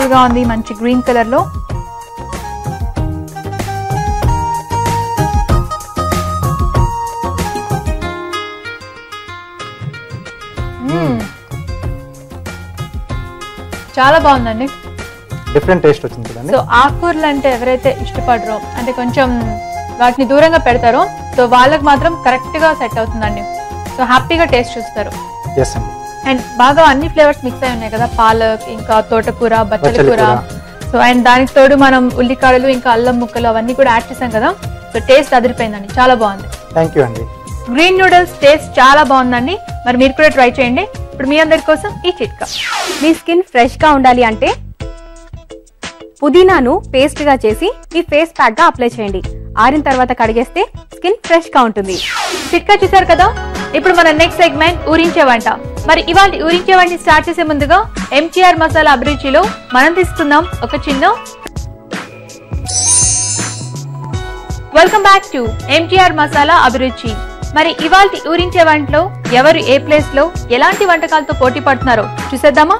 Beautiful గా ఉంది, మంచి గ్రీన్ కలర్ లో. చాలా బాగుందండి, డిఫరెంట్ టేస్ట్ వచ్చింది కదండి. సో ఆకుకూరలు అంటే ఎవరైతే ఇష్టపడరో, అంటే కొంచెం వాటిని దూరంగా పెడతారో, సో వాళ్ళకి మాత్రం కరెక్ట్ గా సెట్ అవుతుందండి. సో హ్యాపీగా టేస్ట్ చూస్తారు. అండ్ బాగా అన్ని ఫ్లేవర్స్ మిక్స్ అయి ఉన్నాయి కదా, పాలక్, ఇంకా తోటకూర, బచ్చల కూర. సో అండ్ దానికి తోడు మనం ఉల్లికాడలు, ఇంకా అల్లం ముక్కలు అవన్నీ కూడా యాడ్ చేసాం కదా. సో టేస్ట్ అదిరిపోయిందండి, చాలా బాగుంది. థ్యాంక్ యూ అండి. గ్రీన్ నూడిల్స్ టేస్ట్ చాలా బాగుందండి, మరి మీరు కూడా ట్రై చేయండి. ఇప్పుడు మీ అందరి కోసం ఈ చిట్కా. మీ స్కిన్ ఫ్రెష్ గా ఉండాలి అంటే పుదీనాను పేస్ట్ గా చేసి మీ ఫేస్ ప్యాక్ గా అప్లై చేయండి. ఆరిన తర్వాత కడిగేస్తే స్కిన్ ఫ్రెష్ గా ఉంటుంది. చిట్కా చూసారు కదా. ఇప్పుడు మన నెక్స్ట్ సెగ్మెంట్ ఊరించే వంట. మరి ఇవాళ ఊరించే వంట స్టార్ట్ చేసే ముందుగా ఎంటీఆర్ మసాలా అభిరుచిలో మనం తీసుకుందాం ఒక చిన్న. Welcome back to MTR masala అభిరుచి. మరి ఇవాళ ఊరించే వంటలో ఎవరు ఏ ప్లేస్ లో ఎలాంటి వంటకాలతో పోటీ పడుతున్నారో చూసేద్దామా.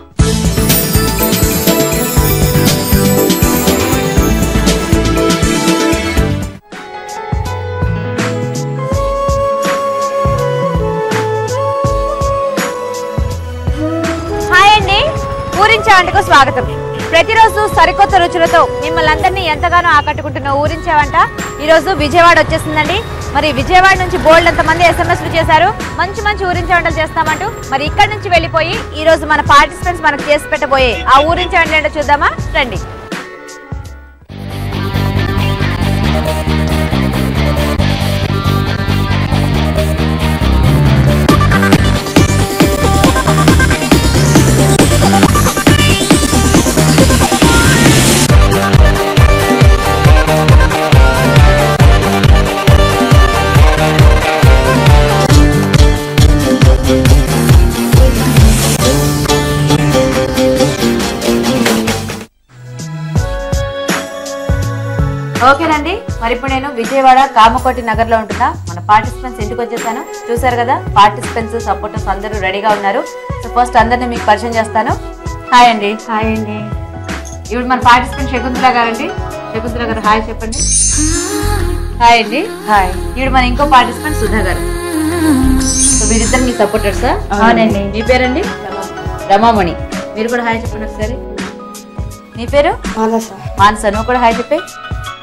ఊరించే వంటకు స్వాగతం. ప్రతిరోజు సరికొత్త రుచులతో మిమ్మల్ని అందరినీ ఎంతగానో ఆకట్టుకుంటున్న ఊరించే వంట ఈ రోజు విజయవాడ వచ్చేసిందండి. మరి విజయవాడ నుంచి బోల్డ్ అంతమంది ఎస్ఎంఎస్లు చేశారు, మంచి మంచి ఊరించే వంటలు చేస్తామంటూ. మరి ఇక్కడ నుంచి వెళ్ళిపోయి ఈ రోజు మన పార్టిసిపెంట్స్ మనకు చేసి పెట్టబోయే ఆ ఊరించే వంట ఏంటో చూద్దామా, రండి. ఓకేనండి, మరి ఇప్పుడు నేను విజయవాడ కామకోటి నగర్ లో ఉంటున్నా. మన పార్టిసిపెంట్స్ ఇంటికి వచ్చేసాను. చూసారు కదా, పార్టిసిపెంట్స్ సపోర్టర్స్ అందరూ రెడీగా ఉన్నారు. సో ఫస్ట్ అందరినీ మీకు పరిచయం చేస్తాను. హాయ్ అండి. హాయ్ అండి. ఇప్పుడు మన పార్టిసిపెంట్ శకుంతల గారండి. శకుంతల గారు హాయ్ చెప్పండి. హాయ్ అండి. హాయ్. ఇప్పుడు మన ఇంకో పార్టిసిపెంట్ సుధా గారు. సో వీరిద్దరు మీ సపోర్టర్సా? అవునండి. మీ పేరండి? రమామణి. మీరు కూడా హాయ్ చెప్పండి ఒకసారి. మీ పేరు? మానస. నువ్వు కూడా హాయ్ చెప్పే.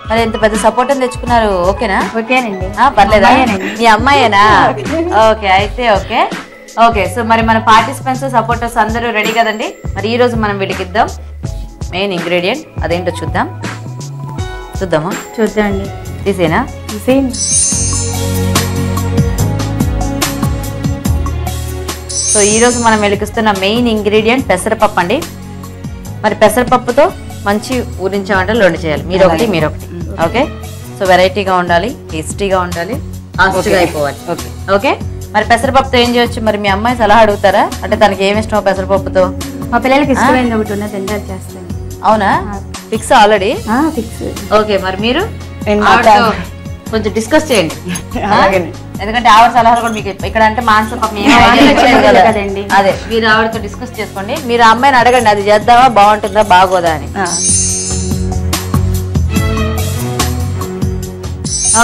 మరి ఎంత పెద్ద సపోర్ట్ అని తెచ్చుకున్నారు, ఓకేనా? ఓకేనండి. పర్లేదా? మీ అమ్మాయేనా? ఓకే, అయితే ఓకే ఓకే. సో మరి మన పార్టిసిపెంట్స్ సపోర్టర్స్ అందరూ రెడీ కదండి. మరి ఈ రోజు మనం వీటికి ఇద్దాం మెయిన్ ఇంగ్రీడియంట్, అదేంటో చూద్దామా? చూద్దామండి. తీసేనా? సో ఈ రోజు మనం వెలికిస్తున్న మెయిన్ ఇంగ్రీడియంట్ పెసరపప్పు అండి. మరి పెసరపప్పుతో మంచి ఊరించే వంటలు రెండు చేయాలి. మీరు ఒకటి, మీరు ఒకటి. ఓకే. సో వెరైటీగా ఉండాలి, టేస్టీగా ఉండాలి, ఫాస్ట్గా అయిపోవాలి. Okay okay. మరి పెసరపప్పుతో ఏం చేయొచ్చు? మరి మీ అమ్మాయి సలహా అడుగుతారా? అంటే తనకి ఏమి ఇష్టమో పెసరపప్పుతో? మా పిల్లలకి ఇష్టమైనది ఒకటి ఉన్నది ఎంజాయ్ చేస్తాను. అవునా? Fix already? ఫిక్స్. ఓకే. మరి మీరు కొంచెం డిస్కస్ చేయండి, ఎందుకంటే ఆవిడ సలహాలు కూడా మీకు ఇక్కడ అంటే మానస కదండి. అదే మీరు ఆవిడతో డిస్కస్ చేసుకోండి. మీరు ఆ అమ్మాయిని అడగండి, అది చేద్దామా, బాగుంటుందా, బాగోదా అని.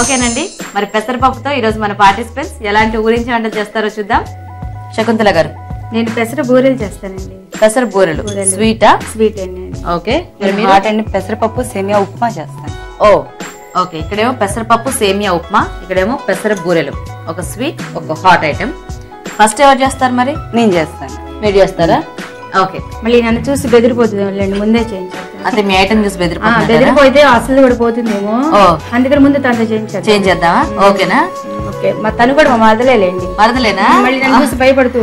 ఓకేనండి. మరి పెసరపప్పుతో ఈ రోజు మన పార్టిసిపెంట్స్ ఎలాంటి ఊరించే వంటలు చేస్తారో చూద్దాం. శకుంతల గారు. నేను పెసర బూరెలు చేస్తానండి. పెసర బూరెలు స్వీటా? స్వీట్ అండి. ఓకే. పెసరపప్పు సేమియా ఉప్మా చేస్తాను. ఓ ఓకే. ఇక్కడేమో పెసరపప్పు సేమియా ఉప్మా, ఇక్కడేమో పెసర బూరెలు. ఒక స్వీట్, ఒక హాట్ ఐటమ్. ఫస్ట్ ఎవరు చేస్తారు? మరి నేను చేస్తాను. మీరు చేస్తారా? ఓకే. మళ్ళీ నన్ను చూసి బెదిరిపోతుంది, ముందే చేయించాలి. అంటే మీ ఐటమ్ చూసి బెదిరిపోతే అసలు కూడా పోతుందేమో, అందుకని ముందు తనతో చేయించేద్దామా? ఓకేనా? ఓకే. మా తను కూడా మా మరదలేండి. మరదలేనా? మళ్ళీ నన్ను చూసి భయపడుతూ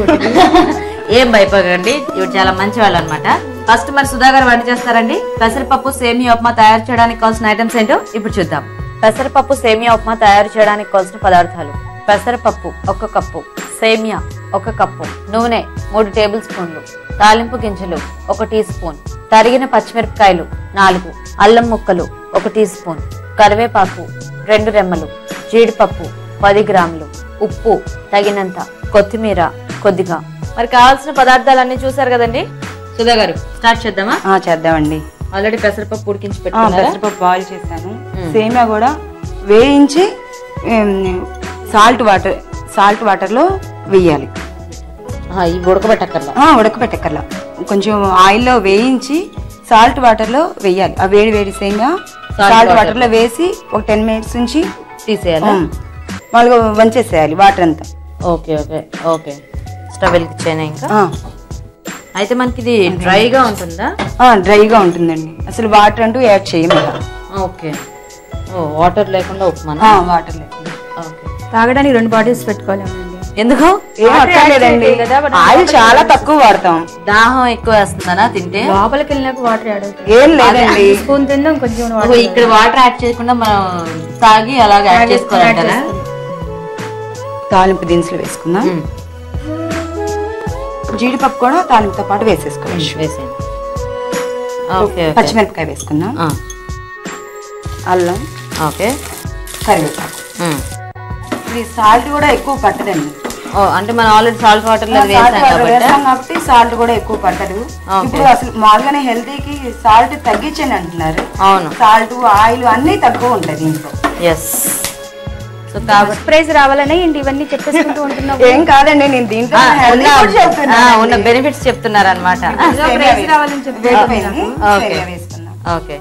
ఏం భయపడకండి, ఇవి చాలా మంచి వాళ్ళు అనమాట. ఫస్ట్ మరి సుధా గారు వంట చేస్తారండి. పెసరపప్పు సేమియా ఉప్మా తయారు చేయడానికి కావాల్సిన ఐటమ్స్ ఏంటో ఇప్పుడు చూద్దాం. పెసరపప్పు సేమియా ఉప్మా తయారు చేయడానికి కావాల్సిన పదార్థాలు: పెసరపప్పు 1 కప్పు, సేమియా 1 కప్పు, నూనె 3 టేబుల్ స్పూన్లు, తాలింపు గింజలు 1 టీ స్పూన్, తరిగిన పచ్చిమిరపకాయలు 4, అల్లం ముక్కలు 1 టీ స్పూన్, కరివేపాకు 2 రెమ్మలు, జీడిపప్పు 10 గ్రాములు, ఉప్పు తగినంత, కొత్తిమీర కొద్దిగా. మరి కావాల్సిన పదార్థాలన్నీ చూసారు కదండి. సుధా గారు స్టార్ట్ చేద్దామా? చేద్దామండి. ఆల్రెడీ పెసరపప్పు ఉడికించి పెట్టుకున్నారా? పెసరపప్పు బాయిల్ చేశాను. సేమియా కూడా వేయించి సాల్ట్ వాటర్ లో వేయాలి. ఇవి ఉడకబెట్టక్కర్లా? ఉడకబెట్టక్కర్లా, కొంచెం ఆయిల్లో వేయించి సాల్ట్ వాటర్ లో వేయాలి. ఆ వేడి వేడి సేమియా సాల్ట్ వాటర్ లో వేసి ఒక 10 minutes నుంచి తీసేయాలి. మామూలుగా వంచేసేయాలి వాటర్ అంతా. Okay okay okay. స్టవ్ వెలిగించాను ఇంకా. అయితే మనకి ఇది డ్రైగా ఉంటుందా? డ్రైగా ఉంటుందండి, అసలు వాటర్ అంటూ యాడ్ చేయము. ఓకే. వాటర్ లేకుండా ఉప్మా? వాటర్ లేకుండా. ఓకే. తాగడానికి 2 బాటిల్స్ పెట్టుకోవాలండి. ఎందుకు? ఏం అక్కర్లేదండి, ఆయిల్ చాలా తక్కువ వాడతాం. దాహం ఎక్కువ వేస్తుందనా తింటే? లోపలికి వెళ్ళినాక వాటర్ యాడ్ అవుతుంది. ఏం లేదండి, స్పూన్ తిందాం కొంచెం. ఇక్కడ వాటర్ యాడ్ చేయకుండా మనం తాగి అలాగే యాడ్ చేసుకోవాలంటారా? తాలింపు దినుసులు వేసుకుందాం. జీడిపప్పు కూడా తాలింపుతో పాటు వేసేసుకోవచ్చు. వేసేయండి. ఓకే. పచ్చిమిరపకాయ వేసుకుందాం. అల్లం. ఓకే. కరివేపాకు. ఇది సాల్ట్ కూడా ఎక్కువ పట్టదండి. అంటే మనం ఆల్రెడీ సాల్ట్ వాటర్ లో వేసాం కాబట్టి సాల్ట్ కూడా ఎక్కువ పట్టదు. ఇప్పుడు అసలు మామూలుగానే హెల్తీకి సాల్ట్ తగ్గించండి అంటున్నారు. అవును, సాల్ట్ ఆయిల్ అన్ని తక్కువ ఉంటాయి దీంట్లో. ఎస్. సో కాబట్టి ప్రైస్ రావాలనే ఏంటి ఇవన్నీ చెప్పేసుకుంటూ ఉంటున్నాం. ఏం కాదండి, నేను దీంట్లో ఉన్న బెనిఫిట్స్ చెప్తున్నారు అనమాట. ఓకే.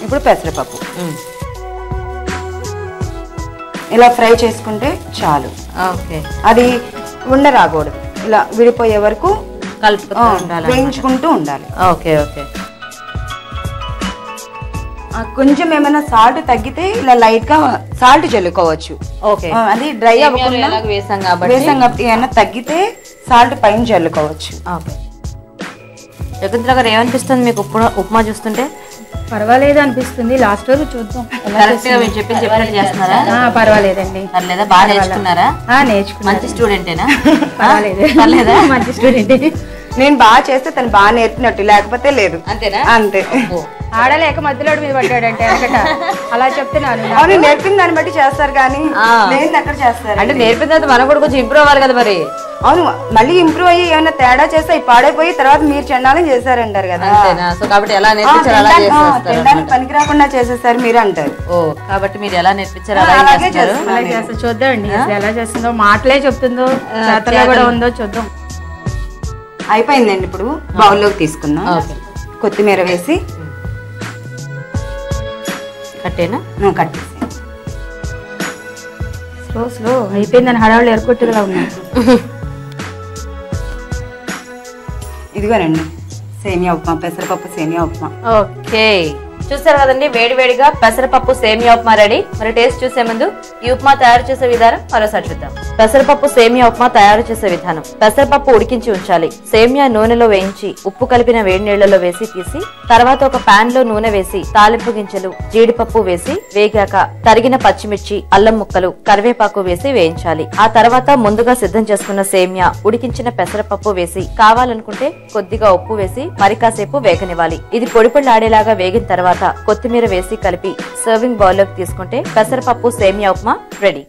ఇప్పుడు పెసరపప్పు ఇలా ఫ్రై చేసుకుంటే చాలు. ఓకే. అది ఉండరాకూడదు, ఇలా విడిపోయే వరకు కలుపుతూ ఉండాలి, వేయించుకుంటూ ఉండాలి. Okay okay. కొంచెం ఏమైనా సాల్ట్ తగ్గితే ఇలా లైట్ గా సాల్ట్ చల్లుకోవచ్చు. ఓకే. అది డ్రై అవ్వకుండా వేసాం కాబట్టి ఏమైనా తగ్గితే సాల్ట్ పైన చల్లుకోవచ్చు. ఓకే. శకుంతల గారు ఏమనిపిస్తుంది మీకు ఉప్మా చూస్తుంటే? పర్వాలేదు అనిపిస్తుంది. లాస్ట్ వరకు చూద్దాం. కరెక్ట్ గా మీరు చెప్పినట్టు చేస్తున్నారా? పర్వాలేదండి. పర్లేదా? బాగా నేర్చుకున్నారా? నేర్చుకున్నా. మంచి స్టూడెంటేనా? పర్వాలేదా? మంచి స్టూడెంట్. నేను బాగా చేస్తే తను బాగా నేర్పినట్టు, లేకపోతే లేదు. అంతేనా? అంతే. ఆడలేక మధ్యలో మీద పడ్డాడంటే అలా చెప్తున్నాను. అవును, నేర్పిన దాన్ని బట్టి చేస్తారు కానీ లేదు ఎక్కడ చేస్తారు. అంటే నేర్పిన తర్వాత మనం కూడా కొంచెం ఇంప్రూవ్ అవ్వాలి కదా మరి. అవును, మళ్ళీ ఇంప్రూవ్ అయ్యి ఏమైనా తేడా చేస్తే పాడైపోయి తర్వాత మీరు చెండాలని చేశారంటారు కదా. అంతేనా? సో కాబట్టి ఎలా నేర్పించారు అలా చేస్తారు, పనికి రాకుండా చేసేసారు మీరు అంటారు. ఓ, కాబట్టి మీరు ఎలా నేర్పించారు అలాగే చేస్తారు. చూద్దామండి ఎలా చేస్తుందో, మాటలే చెప్తుందో, చేతలో కూడా ఉందో చూద్దాం. అయిపోయిందండి. ఇప్పుడు బౌల్లోకి తీసుకుందాం. కొత్తిమీర వేసి కట్టేనా? కట్టేసి స్లో అయిపోయిందని హడావులు ఎరగొట్టుగా ఉన్నాయి. ఇదిగోనండి సేమియా ఉప్మా, పెసరపప్పు సేమియా ఉప్మా. ఓకే, చూసారు కదండి, వేడి వేడిగా పెసరపప్పు సేమియా ఉప్మా రెడీ. మరి టేస్ట్ చూసే ముందు ఈ ఉప్మా తయారు చేసే విధానం మరోసారి చూద్దాం. పెసరపప్పు సేమియా ఉప్మా తయారు చేసే విధానం: పెసరపప్పు ఉడికించి ఉంచాలి. సేమియా నూనెలో వేయించి ఉప్పు కలిపిన వేడి నీళ్లలో వేసి తీసి తర్వాత ఒక పాన్ లో నూనె వేసి తాలింపు గింజలు, జీడిపప్పు వేసి వేగాక తరిగిన పచ్చిమిర్చి, అల్లం ముక్కలు, కరివేపాకు వేసి వేయించాలి. ఆ తర్వాత ముందుగా సిద్ధం చేసుకున్న సేమియా, ఉడికించిన పెసరపప్పు వేసి కావాలనుకుంటే కొద్దిగా ఉప్పు వేసి మరి కాసేపు వేగనివ్వాలి. ఇది పొడి పొడిలాడేలాగా వేగిన తర్వాత కొత్తిమీర వేసి కలిపి సర్వింగ్ బౌల్ లోకి తీసుకుంటే పెసరపప్పు సేమియా ఉప్మా రెడీ.